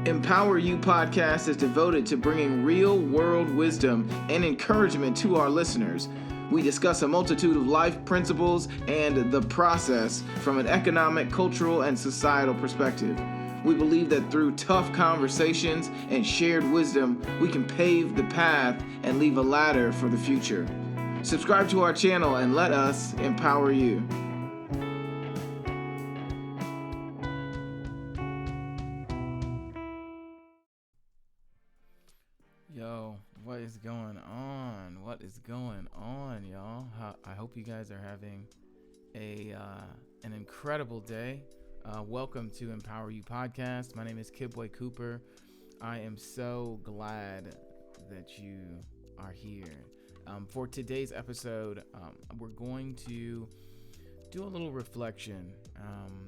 Empower You podcast is devoted to bringing real-world wisdom and encouragement to our listeners. We discuss a multitude of life principles and the process from an economic, cultural, and societal perspective. We believe that through tough conversations and shared wisdom, we can pave the path and leave a ladder for the future. Subscribe to our channel and let us empower you. Yo, what is going on? What is going on, y'all? I hope you guys are having an incredible day. Welcome to Empower You podcast. My name is Kidboy Cooper. I am so glad that you are here. For today's episode, we're going to do a little reflection.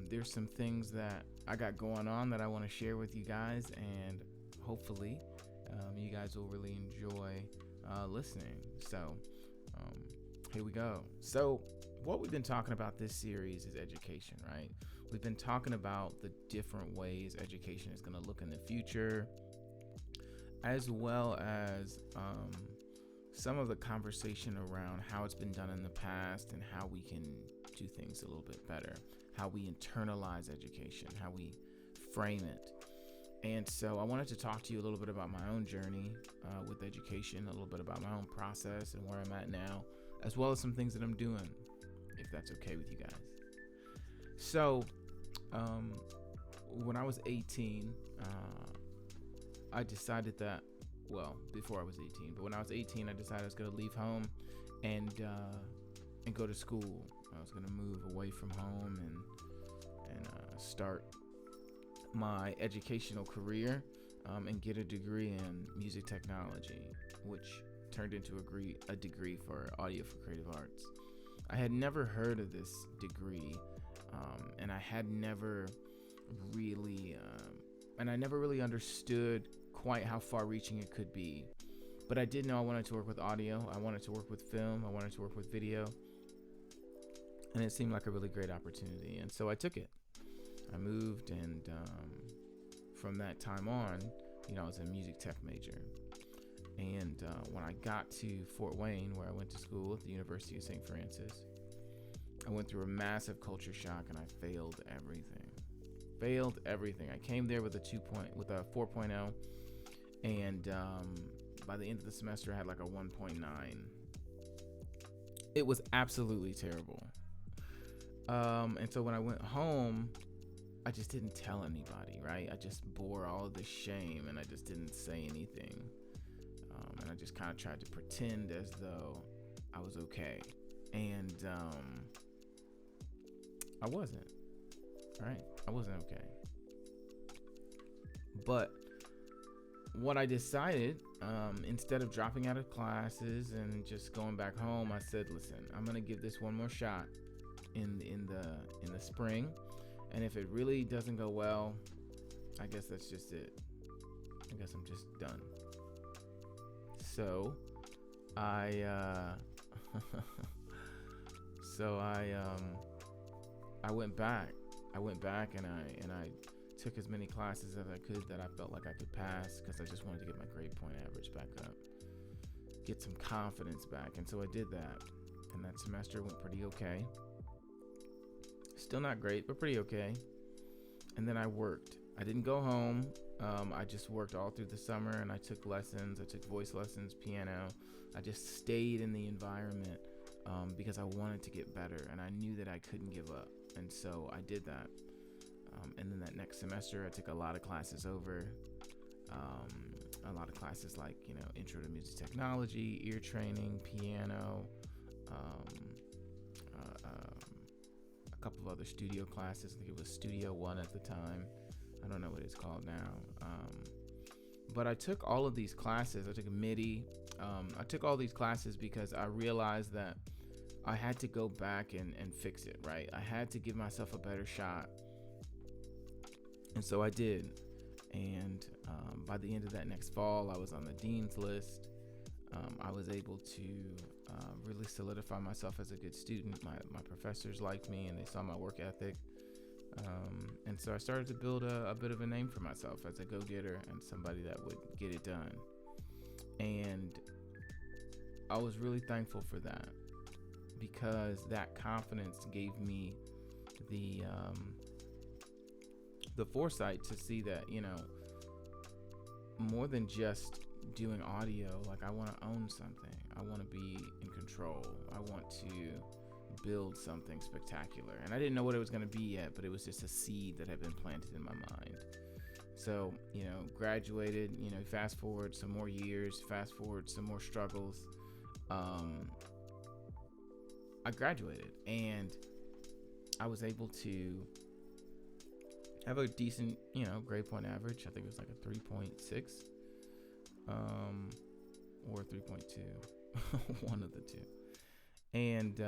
There's some things that I got going on that I want to share with you guys, and hopefully you guys will really enjoy listening. So here we go. So what we've been talking about this series is education, right? We've been talking about the different ways education is going to look in the future, as well as some of the conversation around how it's been done in the past and how we can do things a little bit better, how we internalize education, how we frame it. And so I wanted to talk to you a little bit about my own journey with education, a little bit about my own process and where I'm at now, as well as some things that I'm doing, if that's okay with you guys. So when I was 18, I decided that, well, before I was 18, but when I was 18, I decided I was going to leave home and go to school. I was going to move away from home and start my educational career and get a degree in music technology, which turned into a degree for audio for creative arts. I had never heard of this degree, and I had never really understood quite how far-reaching it could be. But I did know I wanted to work with audio, I wanted to work with film, I wanted to work with video, and it seemed like a really great opportunity, and so I took it. I moved, and from that time on, I was a music tech major. And when I got to Fort Wayne, where I went to school at the University of St. Francis, I went through a massive culture shock, and I failed everything. I came there with a 4.0, and by the end of the semester, I had like a 1.9. It was absolutely terrible. And so when I went home, I just didn't tell anybody, right? I just bore all of the shame, and I just didn't say anything. And I just kind of tried to pretend as though I was okay. And I wasn't, right? I wasn't okay. But what I decided, instead of dropping out of classes and just going back home, I said, listen, I'm going to give this one more shot in the spring. And if it really doesn't go well, I guess that's just it. I guess I'm just done. So I went back. and I took as many classes as I could that I felt like I could pass, because I just wanted to get my grade point average back up, get some confidence back. And so I did that. And that semester went pretty okay. Still not great, but pretty okay. And then I worked. I didn't go home. I just worked all through the summer, and I took lessons. I took voice lessons, piano. I just stayed in the environment because I wanted to get better, and I knew that I couldn't give up. And so I did that. And then that next semester, I took a lot of classes over. A lot of classes like, intro to music technology, ear training, piano, a couple of other studio classes. I think it was Studio One at the time. I don't know what it's called now. But I took all of these classes. I took a MIDI. I took all these classes because I realized that I had to go back and fix it, right? I had to give myself a better shot. And so I did. And by the end of that next fall, I was on the dean's list. I was able to really solidify myself as a good student. My professors liked me, and they saw my work ethic. And so I started to build a bit of a name for myself as a go-getter and somebody that would get it done. And I was really thankful for that, because that confidence gave me the foresight to see that, more than just doing audio, like I want to own something. I want to be in control. I want to build something spectacular. And I didn't know what it was going to be yet, but it was just a seed that had been planted in my mind. So, graduated, fast forward some more years, fast forward some more struggles. I graduated and I was able to have a decent, grade point average. I think it was like a 3.6, or 3.2, one of the two. And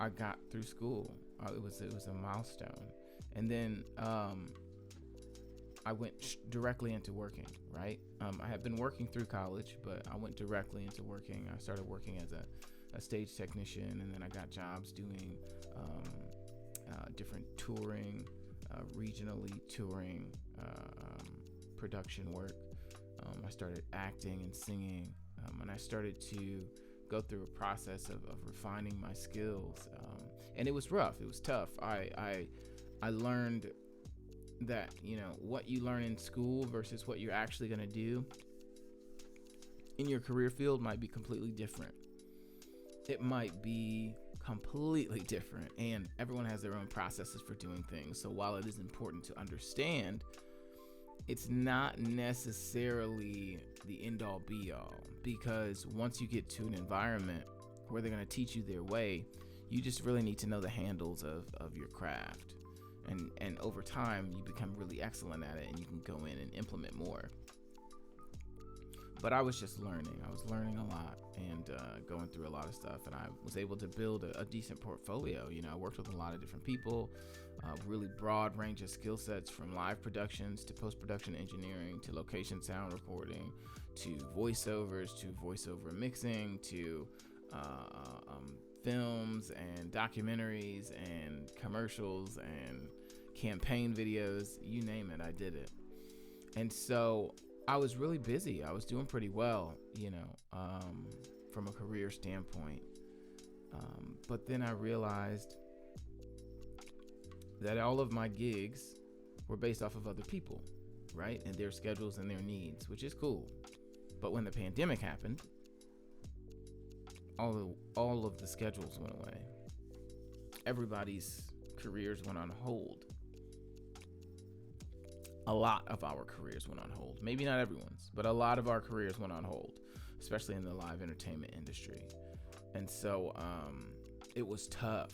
I got through school. It was a milestone. And then I went directly into working, right? I had been working through college, but I went directly into working. I started working as a stage technician, and then I got jobs doing different touring, regionally touring, production work. I started acting and singing, and I started to go through a process of refining my skills. And it was rough. It was tough. I learned that, what you learn in school versus what you're actually going to do in your career field might be completely different. It might be completely different, and everyone has their own processes for doing things. So while it is important to understand, it's not necessarily the end all be all, because once you get to an environment where they're going to teach you their way, you just really need to know the handles of your craft. And over time, you become really excellent at it, and you can go in and implement more. But I was just learning. I was learning a lot and going through a lot of stuff. And I was able to build a decent portfolio. I worked with a lot of different people, really broad range of skill sets, from live productions to post-production engineering to location sound recording to voiceovers to voiceover mixing to films and documentaries and commercials and campaign videos, you name it, I did it. And so I was really busy. I was doing pretty well, from a career standpoint. But then I realized that all of my gigs were based off of other people, right? And their schedules and their needs, which is cool. But when the pandemic happened, all of the schedules went away. Everybody's careers went on hold. A lot of our careers went on hold. Maybe not everyone's, but a lot of our careers went on hold, especially in the live entertainment industry. And so it was tough.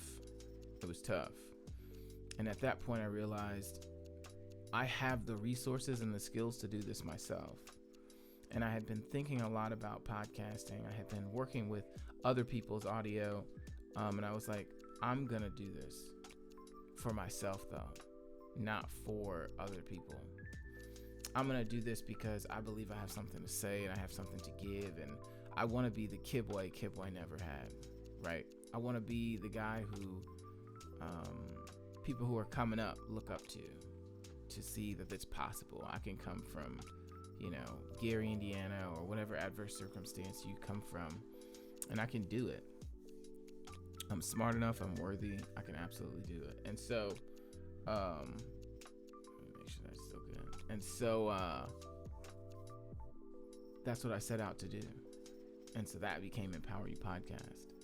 It was tough. And at that point, I realized I have the resources and the skills to do this myself. And I had been thinking a lot about podcasting. I had been working with other people's audio. And I was like, I'm going to do this for myself, though, not for other people. I'm going to do this because I believe I have something to say and I have something to give. And I want to be the Kid Boy never had, right? I want to be the guy who people who are coming up look up to see that it's possible. I can come from, Gary, Indiana, or whatever adverse circumstance you come from, and I can do it. I'm smart enough. I'm worthy. I can absolutely do it. And so, let me make sure that's still good. And so, that's what I set out to do. And so that became Empower You Podcast.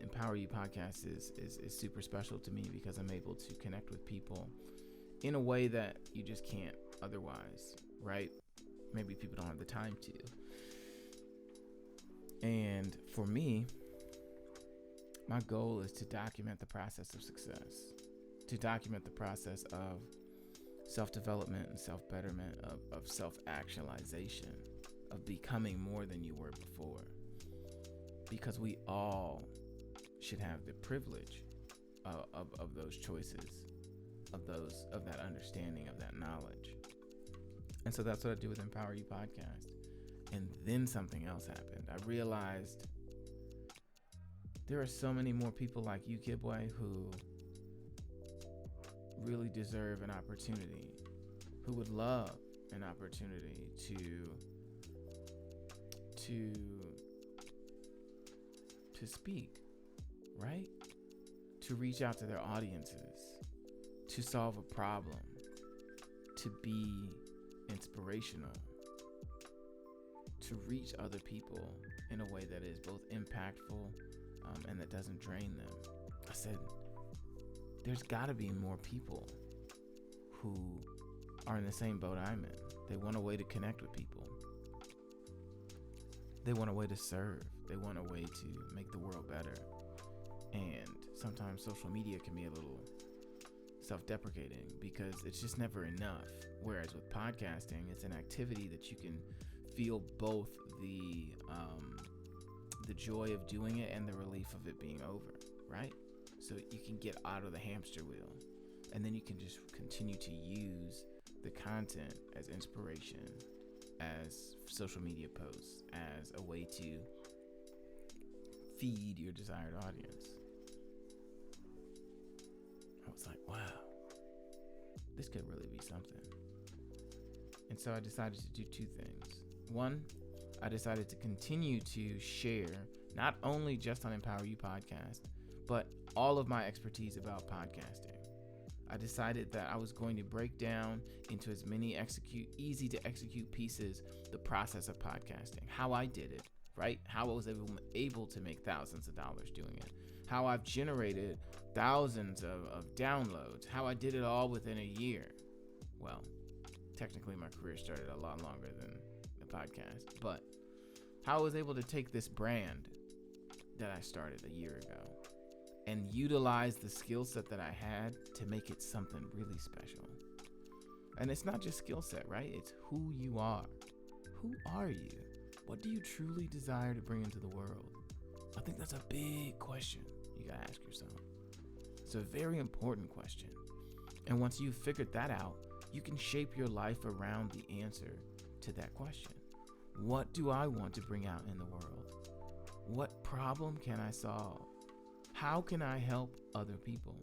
Empower You Podcast is super special to me because I'm able to connect with people in a way that you just can't otherwise, right? Maybe people don't have the time to. And for me, my goal is to document the process of success, to document the process of self-development and self-betterment, of self-actualization, of becoming more than you were before. Because we all should have the privilege of those choices, of that understanding, of that knowledge. And so that's what I do with Empower You Podcast. And then something else happened. I realized there are so many more people like you, Kid Boy, who really deserve an opportunity, who would love an opportunity to speak, right? To reach out to their audiences, to solve a problem, to be inspirational, to reach other people in a way that is both impactful and that doesn't drain them. I said, there's got to be more people who are in the same boat I'm in. They want a way to connect with people. They want a way to serve. They want a way to make the world better. And sometimes social media can be a little self-deprecating because it's just never enough. Whereas with podcasting, it's an activity that you can feel both the joy of doing it and the relief of it being over, right? So you can get out of the hamster wheel, and then you can just continue to use the content as inspiration, as social media posts, as a way to feed your desired audience. I was like, wow, this could really be something. And so I decided to do two things. One, I decided to continue to share not only just on Empower You podcast, but all of my expertise about podcasting. I decided that I was going to break down into as many easy to execute pieces the process of podcasting, how I did it, right? How I was able to make thousands of dollars doing it, how I've generated thousands of downloads, how I did it all within a year. Well, technically my career started a lot longer than the podcast, but how I was able to take this brand that I started a year ago and utilize the skill set that I had to make it something really special. And it's not just skill set, right? It's who you are. Who are you? What do you truly desire to bring into the world? I think that's a big question you gotta ask yourself. It's a very important question. And once you've figured that out, you can shape your life around the answer to that question. What do I want to bring out in the world? What problem can I solve? How can I help other people?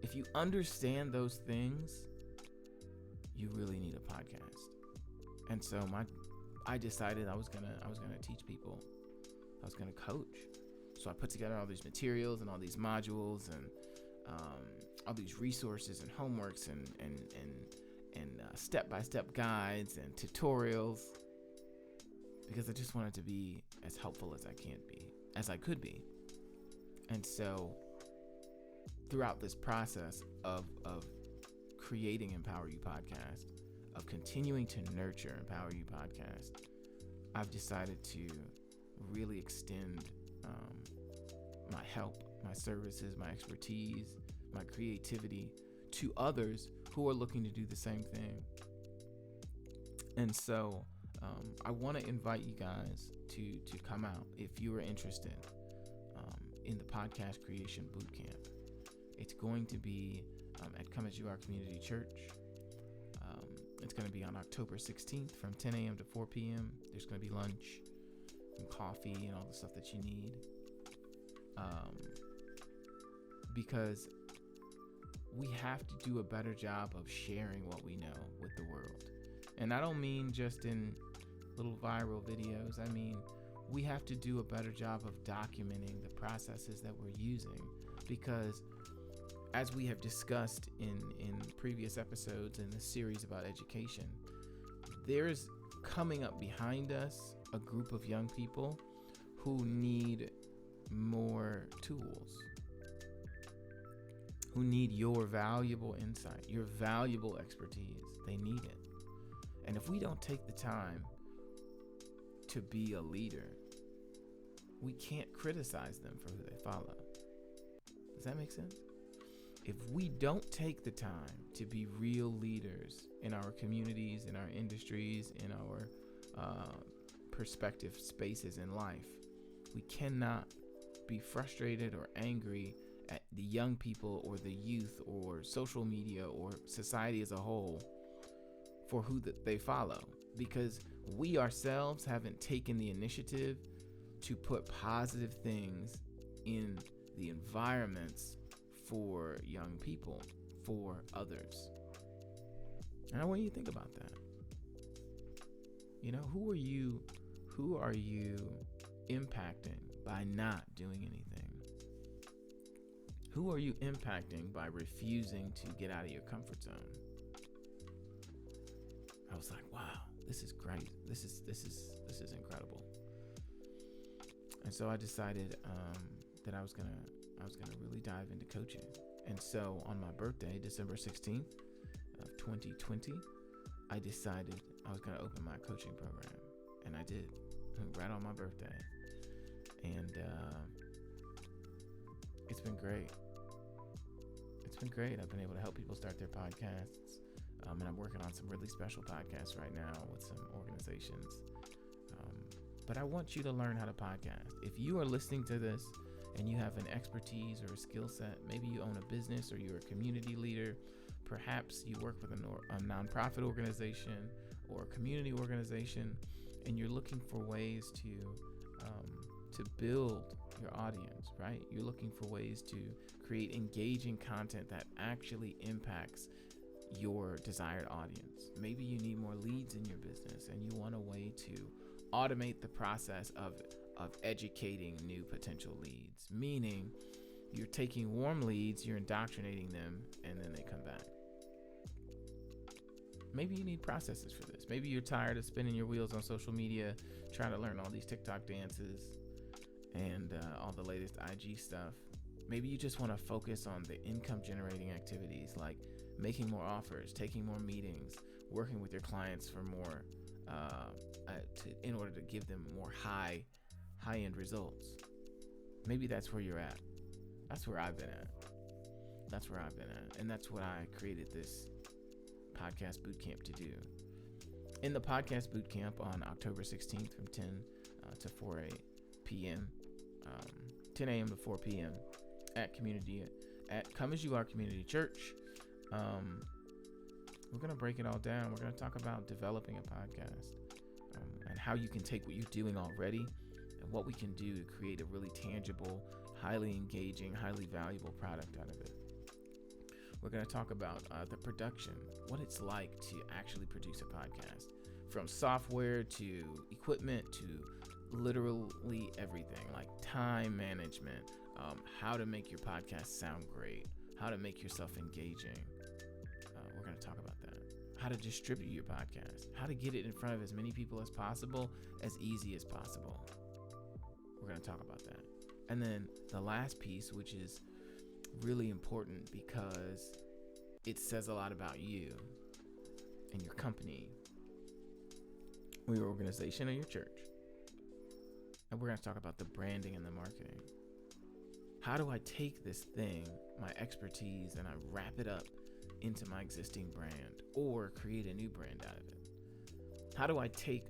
If you understand those things, you really need a podcast. And so I decided I was gonna teach people. I was gonna coach. So I put together all these materials and all these modules and all these resources and homeworks and step-by-step guides and tutorials, because I just wanted to be as helpful as I could be. And so throughout this process of creating Empower You podcast, of continuing to nurture Empower You podcast, I've decided to really extend my help, my services, my expertise, my creativity to others who are looking to do the same thing. And so I want to invite you guys to come out if you are interested in the Podcast Creation Bootcamp. It's going to be at Come As You Are Community Church. It's going to be on October 16th from 10 a.m. to 4 p.m. There's going to be lunch and coffee and all the stuff that you need. Because we have to do a better job of sharing what we know with the world. And I don't mean just in little viral videos. I mean, we have to do a better job of documenting the processes that we're using, because as we have discussed in previous episodes in this series about education, there's coming up behind us a group of young people who need more tools, who need your valuable insight, your valuable expertise. They need it. And if we don't take the time to be a leader, we can't criticize them for who they follow. Does that make sense? If we don't take the time to be real leaders in our communities, in our industries, in our perspective spaces in life, we cannot be frustrated or angry at the young people or the youth or social media or society as a whole for who they follow, because we ourselves haven't taken the initiative to put positive things in the environments for young people, for others. And I want you to think about that. Who are you impacting by not doing anything? Who are you impacting by refusing to get out of your comfort zone? I was like, wow, this is great. This is incredible. And so I decided that I was gonna really dive into coaching. And so on my birthday, December 16th of 2020, I decided I was gonna open my coaching program, and I did, right on my birthday. And it's been great. I've been able to help people start their podcasts, and I'm working on some really special podcasts right now with some organizations. But I want you to learn how to podcast. If you are listening to this and you have an expertise or a skill set, maybe you own a business or you're a community leader, perhaps you work with a nonprofit organization or a community organization, and you're looking for ways to build your audience, right? You're looking for ways to create engaging content that actually impacts your desired audience. Maybe you need more leads in your business and you want a way to automate the process of educating new potential leads, meaning you're taking warm leads, you're indoctrinating them, and then they come back. Maybe you need processes for this. Maybe you're tired of spinning your wheels on social media, trying to learn all these TikTok dances and all the latest IG stuff. Maybe you just want to focus on the income generating activities like making more offers, taking more meetings, working with your clients for more, in order to give them more high-end results. Maybe that's where you're at. That's where I've been at. And that's what I created this Podcast Bootcamp to do. In the Podcast Bootcamp on October 16th from 10 to 4 p.m., 10 a.m. to 4 p.m. at Come As You Are Community Church. We're going to break it all down. We're going to talk about developing a podcast and how you can take what you're doing already and what we can do to create a really tangible, highly engaging, highly valuable product out of it. We're going to talk about the production, what it's like to actually produce a podcast, from software to equipment to literally everything, like time management, how to make your podcast sound great, how to make yourself engaging. We're going to talk about that. How to distribute your podcast, how to get it in front of as many people as possible, as easy as possible. We're going to talk about that. And then the last piece, which is really important because it says a lot about you and your company or your organization or your church. And we're going to talk about the branding and the marketing. How do I take this thing, my expertise, and I wrap it up into my existing brand or create a new brand out of it? How do I take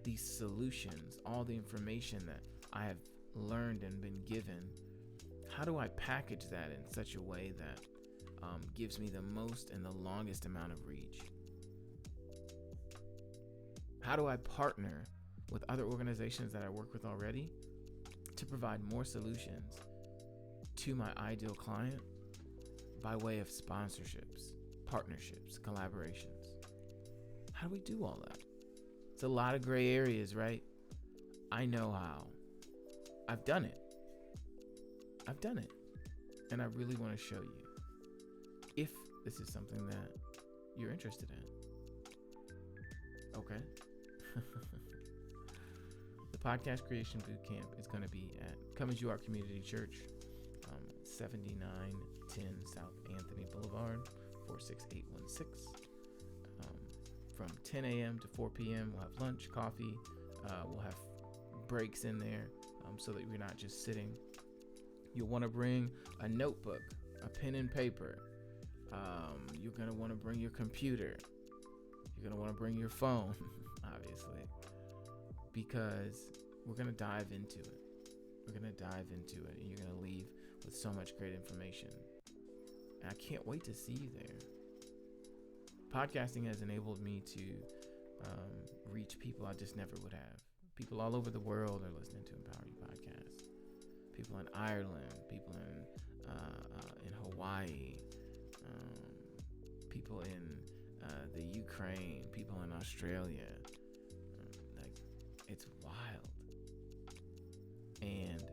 these solutions, all the information that I have learned and been given, how do I package that in such a way that gives me the most and the longest amount of reach? How do I partner with other organizations that I work with already to provide more solutions to my ideal client by way of sponsorships, partnerships, collaborations? How do we do all that? It's a lot of gray areas, right? I know how. I've done it. And I really want to show you if this is something that you're interested in. Okay. The Podcast Creation Bootcamp is going to be at Come As You Are Community Church, 7910 South Anthony Boulevard, 46816. From 10 a.m. to 4 p.m. We'll have lunch, coffee. We'll have breaks in there so that you're not just sitting. You'll want to bring a notebook, a pen and paper. You're going to want to bring your computer. You're going to want to bring your phone, obviously, because we're going to dive into it. And you're going to leave with so much great information. And I can't wait to see you there. Podcasting has enabled me to reach people I just never would have. People all over the world are listening to Empower You Podcast. people in Ireland, people in Hawaii, people in the Ukraine, people in Australia. It's wild. And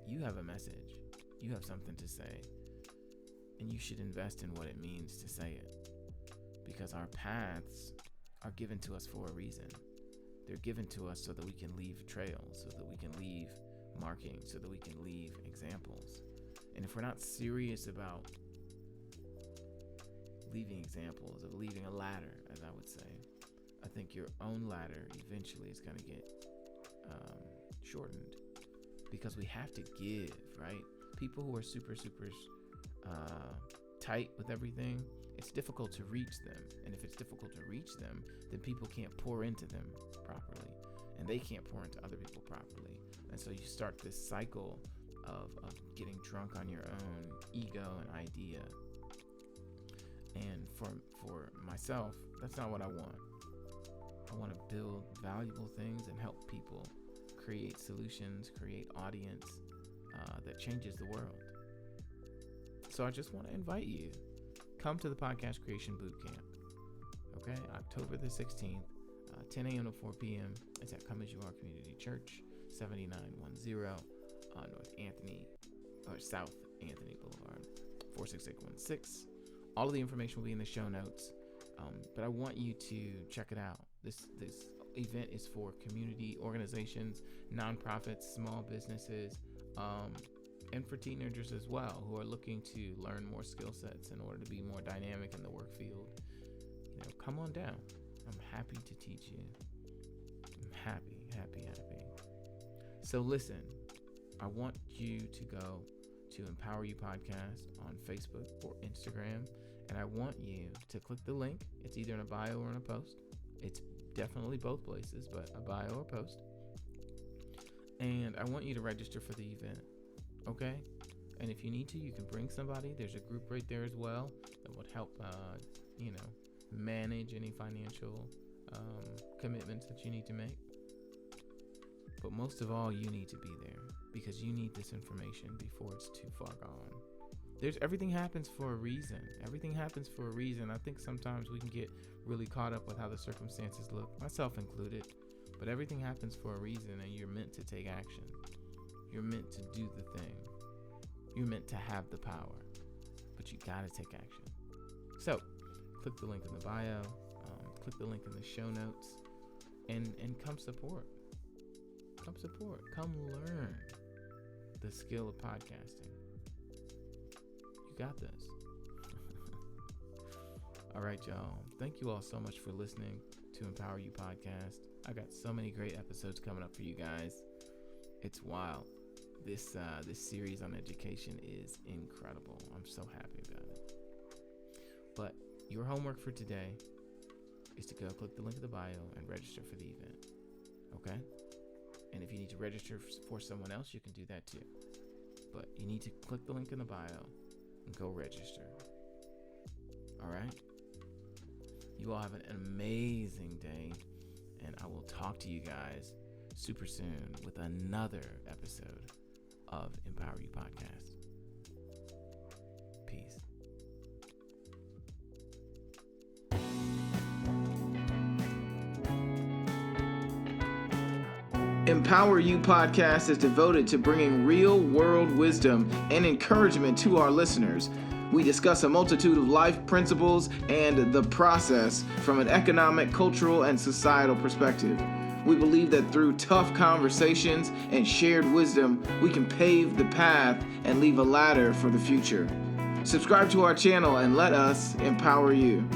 you have a message. You have something to say. And you should invest in what it means to say it. Because our paths are given to us for a reason. They're given to us so that we can leave trails, so that we can leave markings, so that we can leave examples. And if we're not serious about leaving examples, of leaving a ladder, as I would say, I think your own ladder eventually is going to get shortened, because we have to give, right? People who are super tight with everything, it's difficult to reach them. And if it's difficult to reach them, then people can't pour into them properly, and they can't pour into other people properly. And so you start this cycle of getting drunk on your own ego and idea. And for myself, that's not what I want. I want to build valuable things and help people create solutions, create audience that changes the world. So I just want to invite you, come to the Podcast Creation Bootcamp. Okay, October the 16th, 10 a.m. to 4 p.m. It's at Come As You Are Community Church, 7910 South Anthony Boulevard, 46816. All of the information will be in the show notes. But I want you to check it out. This event is for community organizations, nonprofits, small businesses, and for teenagers as well, who are looking to learn more skill sets in order to be more dynamic in the work field. Come on down. I'm happy to teach you. I'm happy. So listen, I want you to go to Empower You Podcast on Facebook or Instagram, and I want you to click the link. It's either in a bio or in a post. It's definitely both places, but a bio or post. And I want you to register for the event, okay? And if you need to, you can bring somebody. There's a group right there as well that would help, manage any financial commitments that you need to make. But most of all, you need to be there, because you need this information before it's too far gone. Everything happens for a reason. I think sometimes we can get really caught up with how the circumstances look, myself included. But everything happens for a reason, and you're meant to take action. You're meant to do the thing. You're meant to have the power, but you gotta take action. So, click the link in the bio, click the link in the show notes, and come support. Come learn the skill of podcasting. You got this. All right, y'all. Thank you all so much for listening to Empower You Podcast. I got so many great episodes coming up for you guys. It's wild. This series on education is incredible. I'm so happy about it. But your homework for today is to go click the link in the bio and register for the event. Okay? And if you need to register for someone else, you can do that too. But you need to click the link in the bio and go register. All right? You all have an amazing day, and I will talk to you guys super soon with another episode of Empower You Podcast. Peace. Empower You Podcast is devoted to bringing real-world wisdom and encouragement to our listeners. We discuss a multitude of life principles and the process from an economic, cultural, and societal perspective. We believe that through tough conversations and shared wisdom, we can pave the path and leave a ladder for the future. Subscribe to our channel and let us empower you.